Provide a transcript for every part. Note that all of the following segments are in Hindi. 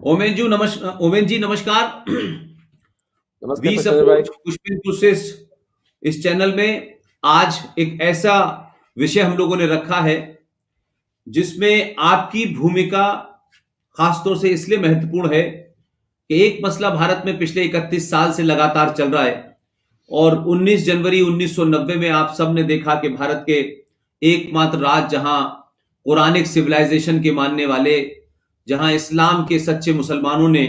ओमेन जी नमस्कार। नमस्ते वी प्रशांत भाई। सपोर्ट पुष्पिन कुर्सेस इस चैनल में आज एक ऐसा विषय हम लोगों ने रखा है जिसमें आपकी भूमिका खासतौर से इसलिए महत्वपूर्ण है कि एक मसला भारत में पिछले 31 साल से लगातार चल रहा है और 19 जनवरी 1990 में आप सब ने देखा कि भारत के एकमात्र राज्य जहां कुरानिक सिविलाइजेशन के मानने वाले, जहां इस्लाम के सच्चे मुसलमानों ने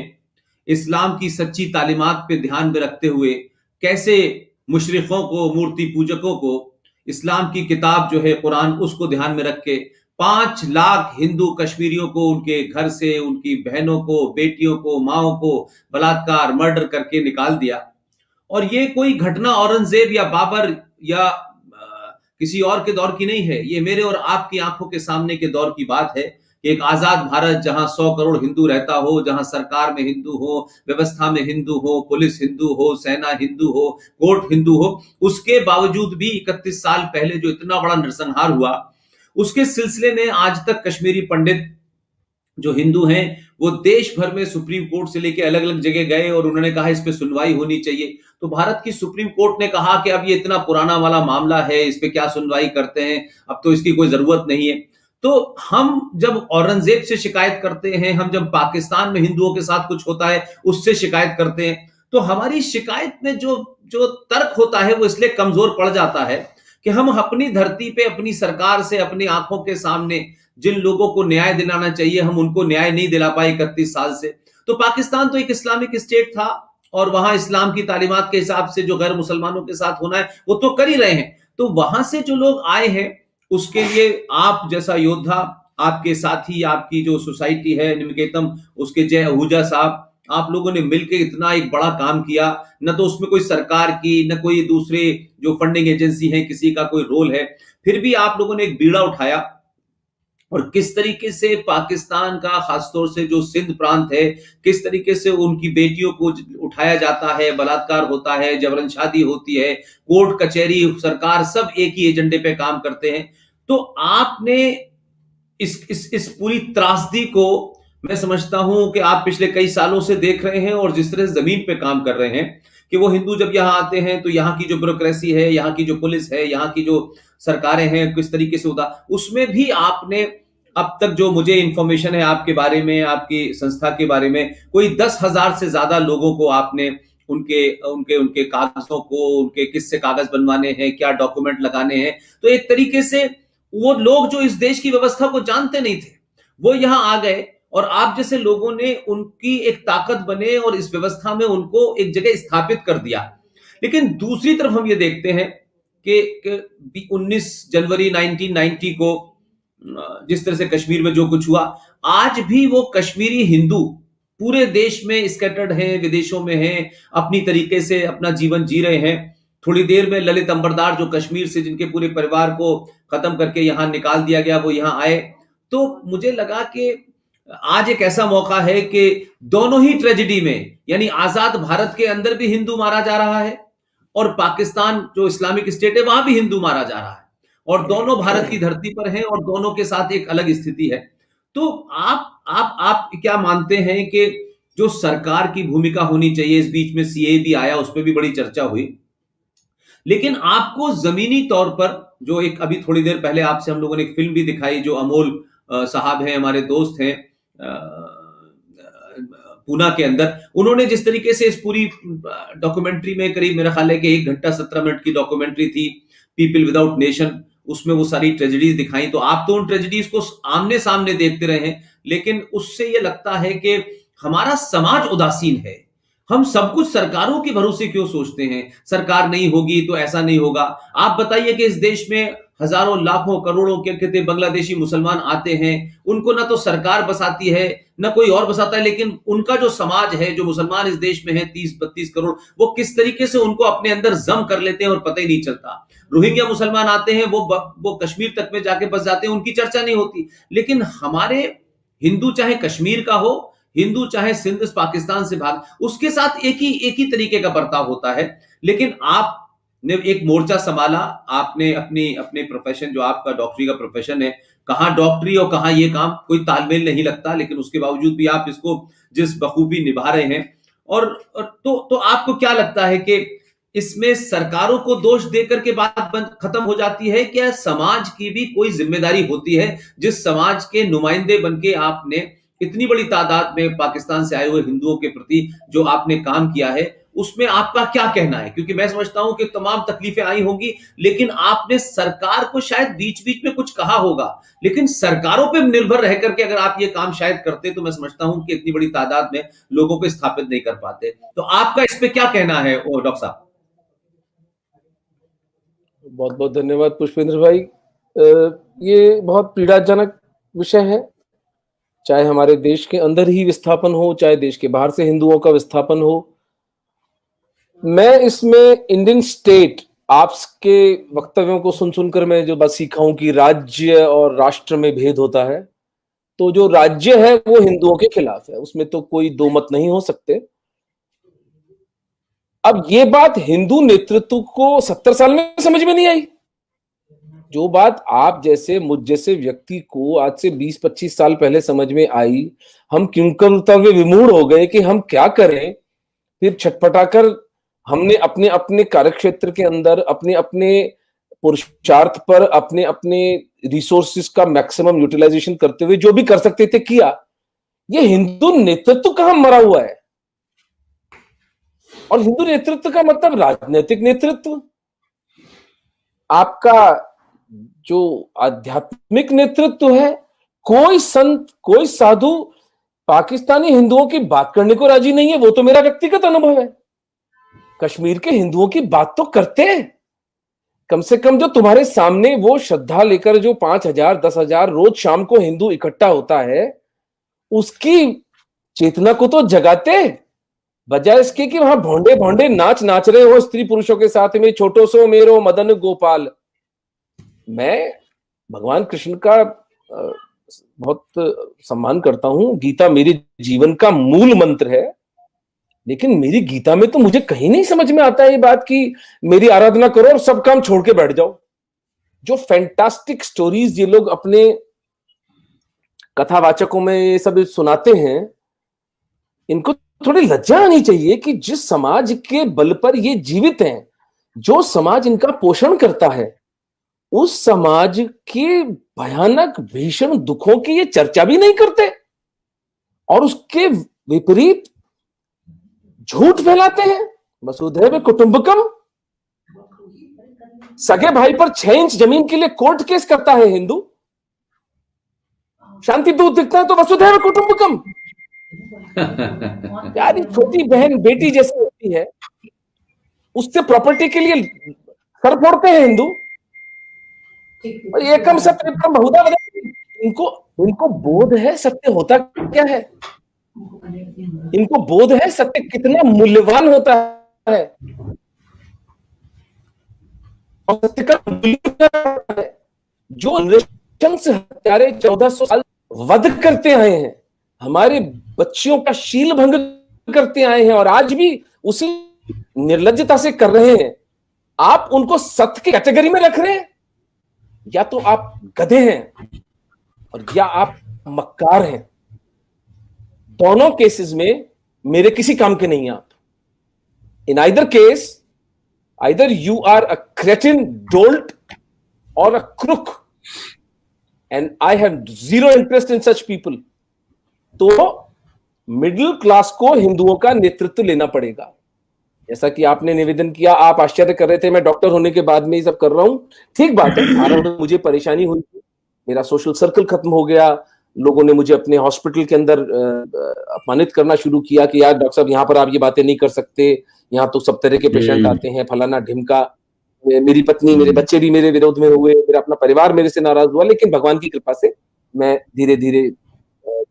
इस्लाम की सच्ची तालीमात पे ध्यान में रखते हुए कैसे मुशरिकों को, मूर्ति पूजकों को इस्लाम की किताब जो है कुरान, उसको ध्यान में रख के 5 लाख हिंदू कश्मीरियों को उनके घर से, उनकी बहनों को, बेटियों को, माओ को बलात्कार, मर्डर करके निकाल दिया। और ये कोई घटना औरंगजेब या बाबर या किसी और के दौर की नहीं है, ये मेरे और आपकी आंखों के सामने के दौर की बात है कि एक आजाद भारत जहां 100 करोड़ हिंदू रहता हो, जहां सरकार में हिंदू हो, व्यवस्था में हिंदू हो, पुलिस हिंदू हो, सेना हिंदू हो, कोर्ट हिंदू हो, उसके बावजूद भी 31 साल पहले जो इतना बड़ा नरसंहार हुआ, उसके सिलसिले में आज तक कश्मीरी पंडित जो हिंदू हैं वो देश भर में सुप्रीम कोर्ट से लेके अलग अलग जगह गए और उन्होंने कहा इस पे सुनवाई होनी चाहिए। तो भारत की सुप्रीम कोर्ट ने कहा कि अब ये इतना पुराना वाला मामला है, इस पे क्या सुनवाई करते हैं, अब तो इसकी कोई जरूरत नहीं है। तो हम जब औरंगजेब से शिकायत करते हैं, हम जब पाकिस्तान में हिंदुओं के साथ कुछ होता है उससे शिकायत करते हैं, तो हमारी शिकायत में जो जो तर्क होता है वो इसलिए कमजोर पड़ जाता है कि हम अपनी धरती पे, अपनी सरकार से, अपनी आंखों के सामने जिन लोगों को न्याय दिलाना चाहिए हम उनको न्याय नहीं दिला पाए 31 साल से। तो पाकिस्तान तो एक इस्लामिक स्टेट था और वहां इस्लाम की तालीमात के हिसाब से जो गैर मुसलमानों के साथ होना है वो तो कर ही रहे हैं। तो वहां से जो लोग आए हैं उसके लिए आप जैसा योद्धा, आपके साथी, आपकी जो सोसाइटी है निमकेतम, उसके जय आहूजा साहब, आप लोगों ने मिलकर इतना एक बड़ा काम किया। न तो उसमें कोई सरकार की, न कोई दूसरे जो फंडिंग एजेंसी है किसी का कोई रोल है, फिर भी आप लोगों ने एक बीड़ा उठाया और किस तरीके से पाकिस्तान का, खासतौर से जो सिंध प्रांत है, किस तरीके से उनकी बेटियों को उठाया जाता है, बलात्कार होता है, जबरन शादी होती है, कोर्ट कचहरी सरकार सब एक ही एजेंडे पे काम करते हैं। तो आपने इस पूरी त्रासदी को, मैं समझता हूं कि आप पिछले कई सालों से देख रहे हैं और जिस तरह से जमीन पे काम कर रहे हैं कि वो हिंदू जब यहां आते हैं तो यहाँ की जो ब्यूरोक्रेसी है, यहाँ की जो पुलिस है, यहाँ की जो सरकारें हैं, किस तरीके से होता, उसमें भी आपने अब तक जो मुझे इंफॉर्मेशन है आपके बारे में, आपकी संस्था के बारे में, कोई 10,000 से ज्यादा लोगों को आपने उनके उनके उनके कागजों को, उनके किससे कागज बनवाने हैं, क्या डॉक्यूमेंट लगाने हैं। तो एक तरीके से वो लोग जो इस देश की व्यवस्था को जानते नहीं थे वो यहां आ गए और आप जैसे लोगों ने उनकी एक ताकत बने और इस व्यवस्था में उनको एक जगह स्थापित कर दिया। लेकिन दूसरी तरफ हम ये देखते हैं कि 19 जनवरी 1990 को जिस तरह से कश्मीर में जो कुछ हुआ, आज भी वो कश्मीरी हिंदू पूरे देश में स्कैटर्ड हैं, विदेशों में हैं, अपनी तरीके से अपना जीवन जी रहे हैं। थोड़ी देर में ललित अंबरदार जो कश्मीर से, जिनके पूरे परिवार को खत्म करके यहां निकाल दिया गया, वो यहां आए। तो मुझे लगा कि आज एक ऐसा मौका है कि दोनों ही ट्रेजेडी में, यानी आजाद भारत के अंदर भी हिंदू मारा जा रहा है और पाकिस्तान जो इस्लामिक स्टेट है वहां भी हिंदू मारा जा रहा है और दोनों भारत की धरती पर हैं और दोनों के साथ एक अलग स्थिति है। तो आप क्या मानते हैं कि जो सरकार की भूमिका होनी चाहिए, इस बीच में सीए भी आया, उस पर भी बड़ी चर्चा हुई, लेकिन आपको जमीनी तौर पर जो एक अभी थोड़ी देर पहले आपसे हम लोगों ने एक फिल्म भी दिखाई, जो अमोल साहब हैं, हमारे दोस्त हैं पूना के अंदर, उन्होंने जिस तरीके से इस पूरी डॉक्यूमेंट्री में, करीब मेरा ख्याल है कि 1 घंटा 17 मिनट की डॉक्यूमेंट्री थी, पीपल विदाउट नेशन, उसमें वो सारी ट्रेजेडीज दिखाई। तो आप तो उन ट्रेजेडीज को आमने सामने देखते रहे हैं, लेकिन उससे ये लगता है कि हमारा समाज उदासीन है। हम सब कुछ सरकारों के भरोसे क्यों सोचते हैं, सरकार नहीं होगी तो ऐसा नहीं होगा। आप बताइए कि इस देश में हजारों, लाखों, करोड़ों के कहते बांग्लादेशी मुसलमान आते हैं, उनको ना तो सरकार बसाती है ना कोई और बसाता है, लेकिन उनका जो समाज है, जो मुसलमान इस देश में है 30-32 करोड़, वो किस तरीके से उनको अपने अंदर जम कर लेते हैं और पता ही नहीं चलता। रोहिंग्या मुसलमान आते हैं, वो कश्मीर तक में जाके बस जाते हैं, उनकी चर्चा नहीं होती। लेकिन हमारे हिंदू, चाहे कश्मीर का हो, हिंदू चाहे सिंध पाकिस्तान से भाग, उसके साथ एक ही तरीके का बर्ताव होता है। लेकिन आपने एक मोर्चा संभाला, आपने अपने प्रोफेशन, जो आपका डॉक्टरी का प्रोफेशन है, कहाँ डॉक्टरी और कहाँ ये काम, कोई तालमेल नहीं लगता, लेकिन उसके बावजूद भी आप इसको जिस बखूबी निभा रहे हैं। तो आपको क्या लगता है कि इसमें सरकारों को दोष देकर के बात खत्म हो जाती है, क्या समाज की भी कोई जिम्मेदारी होती है? जिस समाज के नुमाइंदे बन के आपने इतनी बड़ी तादाद में पाकिस्तान से आए हुए हिंदुओं के प्रति जो आपने काम किया है, उसमें आपका क्या कहना है? क्योंकि मैं समझता हूं कि तमाम तकलीफें आई होंगी, लेकिन आपने सरकार को शायद बीच-बीच में कुछ कहा होगा, लेकिन सरकारों पे निर्भर रह करके अगर आप ये काम शायद करते, तो मैं समझता हूं कि इतनी बड़ी तादाद में लोगों को स्थापित नहीं कर पाते। तो आपका इस पे क्या कहना है डॉक्टर साहब? बहुत बहुत धन्यवाद पुष्पेंद्र भाई। ये बहुत पीड़ाजनक विषय है, चाहे हमारे देश के अंदर ही विस्थापन हो, चाहे देश के बाहर से हिंदुओं का विस्थापन हो। मैं इसमें इंडियन स्टेट आपके वक्तव्यों को सुन सुनकर मैं जो बात सीखा हूं कि राज्य और राष्ट्र में भेद होता है, तो जो राज्य है वो हिंदुओं के खिलाफ है, उसमें तो कोई दो मत नहीं हो सकते। अब ये बात हिंदू नेतृत्व को 70 साल में समझ में नहीं आई। जो बात आप जैसे मुझ जैसे व्यक्ति को आज से 20-25 साल पहले समझ में आई, हम किंकरतावे विमूढ़ हो गए कि हम क्या करें। फिर छटपटाकर हमने अपने अपने कार्यक्षेत्र के अंदर अपने अपने पुरुषार्थ पर अपने अपने रिसोर्सेज का मैक्सिमम यूटिलाइजेशन करते हुए जो भी कर सकते थे किया। ये हिंदू नेतृत्व कहां मरा हुआ है? और हिंदू नेतृत्व का मतलब राजनीतिक नेतृत्व, आपका जो आध्यात्मिक नेतृत्व है। कोई संत, कोई साधु पाकिस्तानी हिंदुओं की बात करने को राजी नहीं है। वो तो मेरा व्यक्तिगत अनुभव है। कश्मीर के हिंदुओं की बात तो करते हैं। कम से कम जो तुम्हारे सामने वो श्रद्धा लेकर जो 5,000 10,000 रोज शाम को हिंदू इकट्ठा होता है, उसकी चेतना को तो जगाते, बजाय इसके कि वहां भोंडे भोंडे नाच नाच रहे हो स्त्री पुरुषों के साथ में, छोटो सो मेरो मदन गोपाल। मैं भगवान कृष्ण का बहुत सम्मान करता हूं। गीता मेरे जीवन का मूल मंत्र है, लेकिन मेरी गीता में तो मुझे कहीं नहीं समझ में आता है ये बात कि मेरी आराधना करो और सब काम छोड़ के बैठ जाओ। जो फैंटास्टिक स्टोरीज ये लोग अपने कथावाचकों में ये सब सुनाते हैं, इनको थोड़ी लज्जा आनी चाहिए कि जिस समाज के बल पर ये जीवित हैं, जो समाज इनका पोषण करता है, उस समाज के भयानक भीषण दुखों की ये चर्चा भी नहीं करते और उसके विपरीत झूठ फैलाते हैं। वसुधैव कुटुंबकम, सगे भाई पर 6 इंच जमीन के लिए कोर्ट केस करता है हिंदू। शांति दूत दिखता है तो वसुधैव कुटुंबकम। यार छोटी बहन बेटी जैसी होती है, उससे प्रॉपर्टी के लिए सर फोड़ते हैं हिंदू। और एकम सत्यम बहुधा वदन्ति। इनको बोध है सत्य होता क्या है, इनको बोध है सत्य कितना मूल्यवान होता है और सत्य का मूल्य है। जो नृशंस हत्यारे 1400 साल वध करते आए हैं, हमारे बच्चियों का शील भंग करते आए हैं और आज भी उसी निर्लज्जता से कर रहे हैं, आप उनको सत्य की कैटेगरी में रख रहे हैं? या तो आप गधे हैं और या आप मक्कार हैं। दोनों केसेस में मेरे किसी काम के नहीं आप। In either case, either you are a cretin dolt और a crook, and I have zero interest in such people. तो मिडिल क्लास को हिंदुओं का नेतृत्व लेना पड़ेगा। जैसा कि आपने निवेदन किया, आप आश्चर्य कर रहे थे मैं डॉक्टर होने के बाद में ये सब कर रहा हूं। ठीक बात है, आरंभ में मुझे परेशानी हुई, मेरा सोशल सर्कल खत्म हो गया, लोगों ने मुझे अपने हॉस्पिटल के अंदर अपमानित करना शुरू किया कि यार डॉक्टर साहब यहाँ पर आप ये बातें नहीं कर सकते, यहाँ तो सब तरह के पेशेंट आते हैं, फलाना ढिमका। मेरी पत्नी, मेरे बच्चे भी मेरे विरोध में हुए, मेरा अपना परिवार मेरे से नाराज हुआ, लेकिन भगवान की कृपा से मैं धीरे धीरे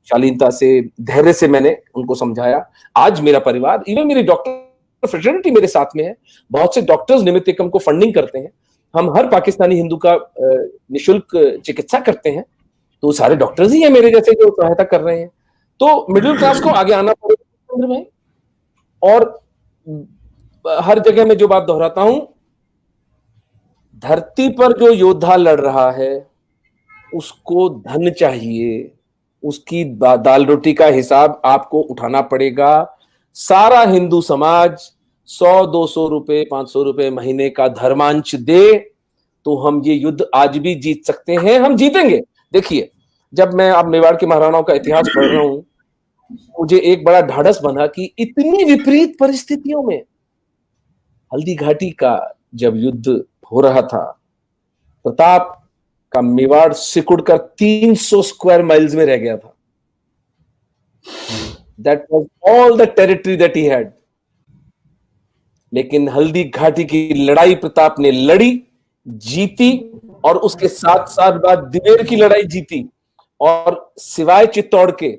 शालीनता से, धैर्य से मैंने उनको समझाया। आज मेरा परिवार, इवन मेरी डॉक्टर फ्रेटर्निटी मेरे साथ में है। बहुत से डॉक्टर्स निमित्त एकम को फंडिंग करते हैं। हम हर पाकिस्तानी हिंदू का निशुल्क चिकित्सा करते हैं, तो सारे डॉक्टर्स ही हैं मेरे जैसे जो सहायता कर रहे हैं। तो मिडिल क्लास को आगे आना पड़ेगा भाई। और हर जगह में जो बात दोहराता हूं, धरती पर जो योद्धा लड़ रहा है उसको धन चाहिए, उसकी दाल रोटी का हिसाब आपको उठाना पड़ेगा। सारा हिंदू समाज 100-200 रुपए 500 रुपए महीने का धर्मांश दे तो हम ये युद्ध आज भी जीत सकते हैं, हम जीतेंगे। देखिए, जब मैं अब मेवाड़ के महाराणाओं का इतिहास पढ़ रहा हूं, मुझे एक बड़ा ढाढ़स बंधा कि इतनी विपरीत परिस्थितियों में हल्दी घाटी का जब युद्ध हो रहा था, प्रताप का मेवाड़ सिकुड़कर 300 स्क्वायर माइल्स में रह गया था। That was all the territory that he had. लेकिन हल्दी घाटी की लड़ाई प्रताप ने लड़ी, जीती, और उसके साथ साथ बाद दिवेर की लड़ाई जीती, और सिवाय चित्तौड़ के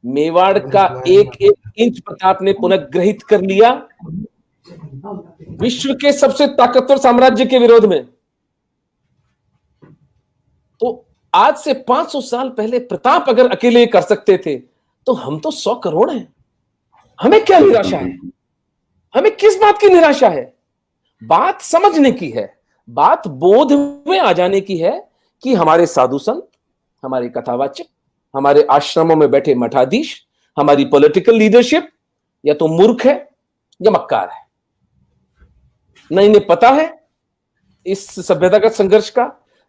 मेवाड़ का एक एक इंच प्रताप ने पुनर्ग्रहित कर लिया विश्व के सबसे ताकतवर साम्राज्य के विरोध में। तो आज से 500 साल पहले प्रताप अगर अकेले कर सकते थे तो हम तो 100 करोड़ हैं। हमें क्या निराशा है? हमें किस बात की निराशा है? बात समझने की है, बात बोध में आ जाने की है कि हमारे साधु संत, हमारे कथावाचक, हमारे आश्रमों में बैठे मठाधीश, हमारी पॉलिटिकल लीडरशिप या तो मूर्ख है या मक्कार है। न इन्हें पता है इस सभ्यतागत संघर्ष का,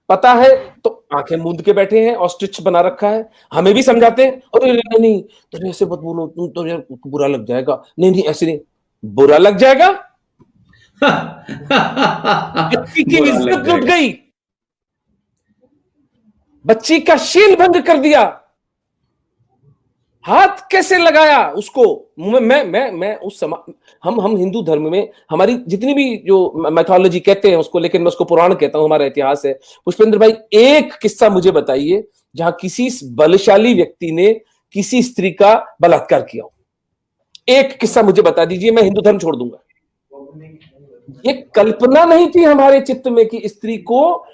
पता है तो आंखें मूंद के बैठे हैं, ऑस्ट्रिच बना रखा है। हमें भी समझाते हैं, अरे नहीं तुम ऐसे मत बोलो, तुम तो यार बुरा लग जाएगा। नहीं ऐसे नहीं, बुरा लग जाएगा। बच्ची की इज्जत लुट गई, बच्ची का शील भंग कर दिया, हाथ कैसे लगाया उसको। मैं उस समय हम हिंदू धर्म में हमारी जितनी भी जो मैथोलॉजी कहते हैं उसको, लेकिन मैं उसको पुराण कहता हूं, हमारा इतिहास है। पुष्पेंद्र भाई, एक किस्सा मुझे बताइए जहां किसी बलशाली व्यक्ति ने किसी स्त्री का बलात्कार किया हो। एक किस्सा मुझे बता दीजिए, मैं हिंदू धर्म छोड़ दूंगा। ये कल्पना नहीं थी हमारे चित्त में कि स्त्री को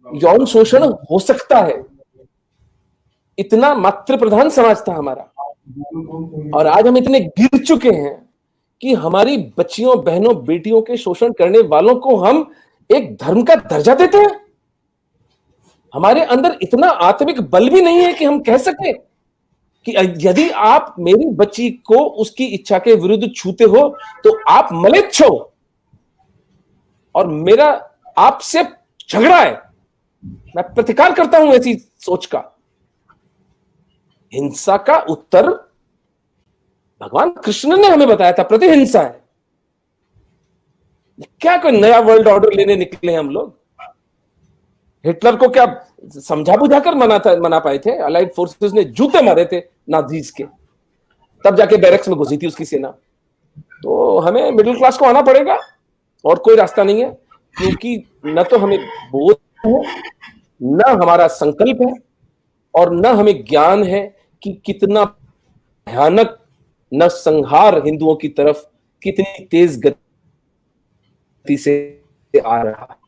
यौन शोषण हो सकता है। इतना मातृ प्रधान समाज था हमारा, और आज हम इतने गिर चुके हैं कि हमारी बच्चियों, बहनों, बेटियों के शोषण करने वालों को हम एक धर्म का दर्जा देते हैं। हमारे अंदर इतना आत्मिक बल भी नहीं है कि हम कह सकें कि यदि आप मेरी बच्ची को उसकी इच्छा के विरुद्ध छूते हो तो आप मलेच्छ हो और मेरा आपसे झगड़ा है। मैं प्रतिकार करता हूं ऐसी सोच का। हिंसा का उत्तर भगवान कृष्ण ने हमें बताया था, प्रतिहिंसा है। क्या कोई नया वर्ल्ड ऑर्डर लेने निकले हम लोग? हिटलर को क्या समझा बुझाकर मना पाए थे? अलाइड फोर्सेस ने जूते मारे थे नाजीज के, तब जाके बैरक्स में घुसी थी उसकी सेना। तो हमें मिडिल क्लास को आना पड़ेगा, और कोई रास्ता नहीं है, क्योंकि न तो हमें बोध है, न हमारा संकल्प है, और न हमें ज्ञान है कि कितना भयानक नरसंहार हिंदुओं की तरफ कितनी तेज गति से आ रहा है।